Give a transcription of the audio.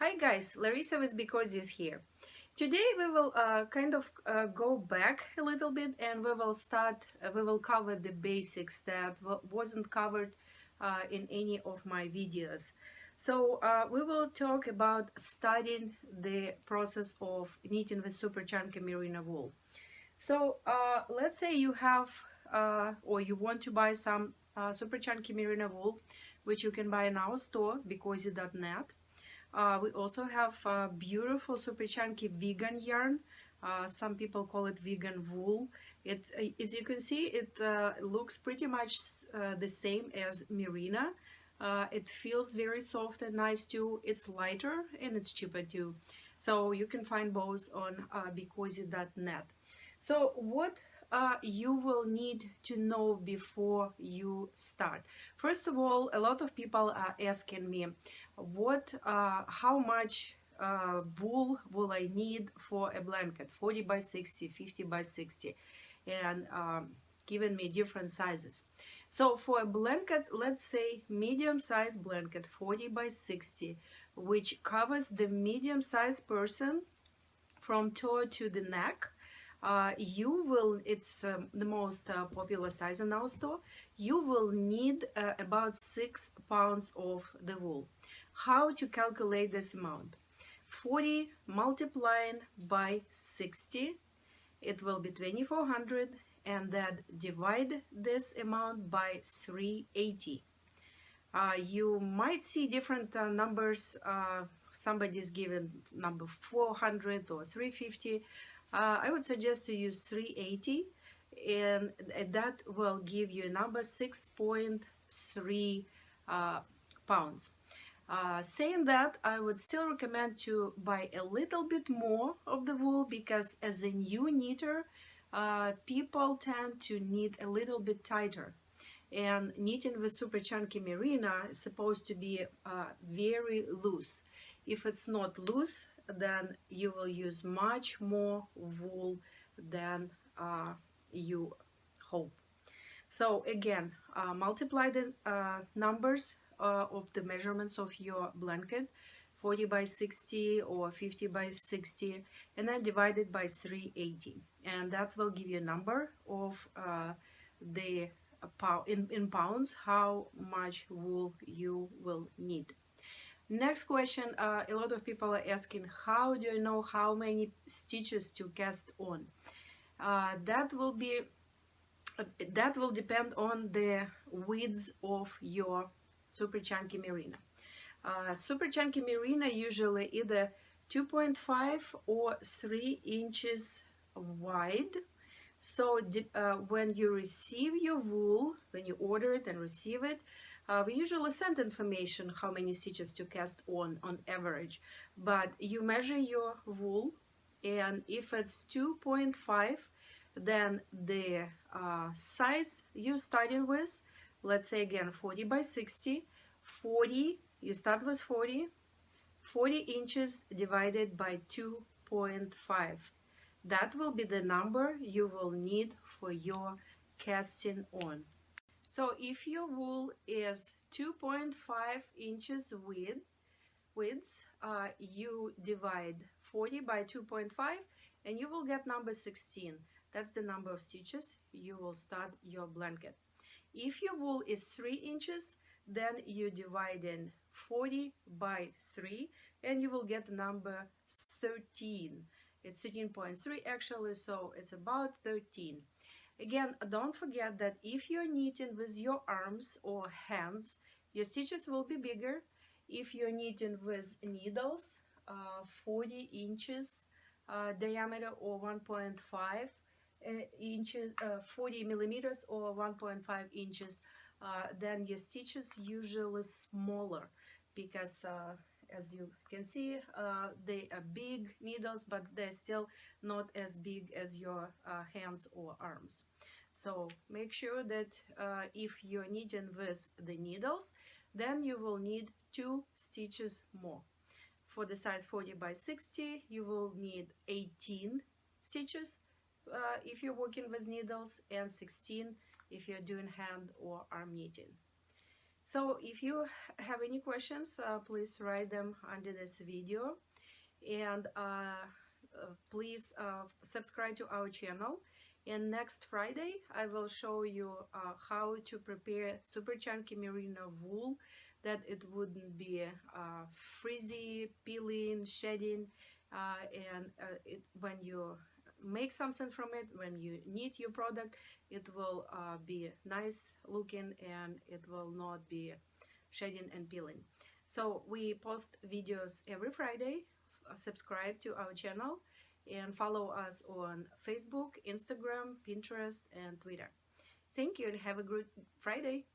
Hi guys, Larissa with Becozi is here. Today we will go back a little bit and we will cover the basics that wasn't covered in any of my videos. We will talk about studying the process of knitting with super chunky merino wool. Let's say you have or you want to buy some super chunky merino wool, which you can buy in our store, becozi.net. We also have beautiful super chunky vegan yarn. Some people call it vegan wool. As you can see, it looks pretty much the same as merino. It feels very soft and nice too. It's lighter and it's cheaper too. So you can find both on becozi.net. So what you will need to know before you start. First of all, a lot of people are asking me, how much wool will I need for a blanket, 40 by 60, 50 by 60, and giving me different sizes. So for a blanket, let's say medium size blanket, 40 by 60, which covers the medium sized person from toe to the neck. It's the most popular size in our store. You will need about 6 pounds of the wool. How to calculate this amount? 40 multiplying by 60, it will be 2400, and then divide this amount by 380. You might see different numbers. Somebody's given number 400 or 350. I would suggest to use 380, and that will give you a number 6.3 pounds. Saying that, I would still recommend to buy a little bit more of the wool, because as a new knitter, people tend to knit a little bit tighter. And knitting with super chunky merino is supposed to be very loose. If it's not loose, then you will use much more wool than you hope. So again, multiply the numbers of the measurements of your blanket, 40 by 60 or 50 by 60, and then divide it by 380. And that will give you a number of in pounds, how much wool you will need. Next question, a lot of people are asking, how do I know how many stitches to cast on? That will depend on the width of your super chunky merino. Super chunky merino usually either 2.5 or 3 inches wide. So when you receive your wool, when you order it and receive it, we usually send information how many stitches to cast on average. But you measure your wool, and if it's 2.5, then the size you're starting with, let's say again 40 by 60, 40, you start with 40 inches divided by 2.5. That will be the number you will need for your casting on. So if your wool is 2.5 inches width, you divide 40 by 2.5 and you will get number 16. That's the number of stitches you will start your blanket. If your wool is 3 inches, then you divide in 40 by 3 and you will get number 13. It's 13.3 actually, so it's about 13. Again, don't forget that if you're knitting with your arms or hands, your stitches will be bigger. If you're knitting with needles, 40 inches diameter or 1.5 inches, 40 millimeters or 1.5 inches, then your stitches usually smaller, because as you can see, they are big needles, but they're still not as big as your hands or arms. So make sure that if you're knitting with the needles, then you will need 2 stitches more. For the size 40 by 60, you will need 18 stitches if you're working with needles, and 16 if you're doing hand or arm knitting. So if you have any questions, please write them under this video, and please subscribe to our channel. And next Friday I will show you how to prepare super chunky merino wool that it wouldn't be frizzy, peeling, shedding, and when you make something from it, when you knit your product, it will be nice looking and it will not be shedding and peeling. So we post videos every Friday. Subscribe to our channel and follow us on Facebook, Instagram, Pinterest, and Twitter. Thank you and have a good Friday.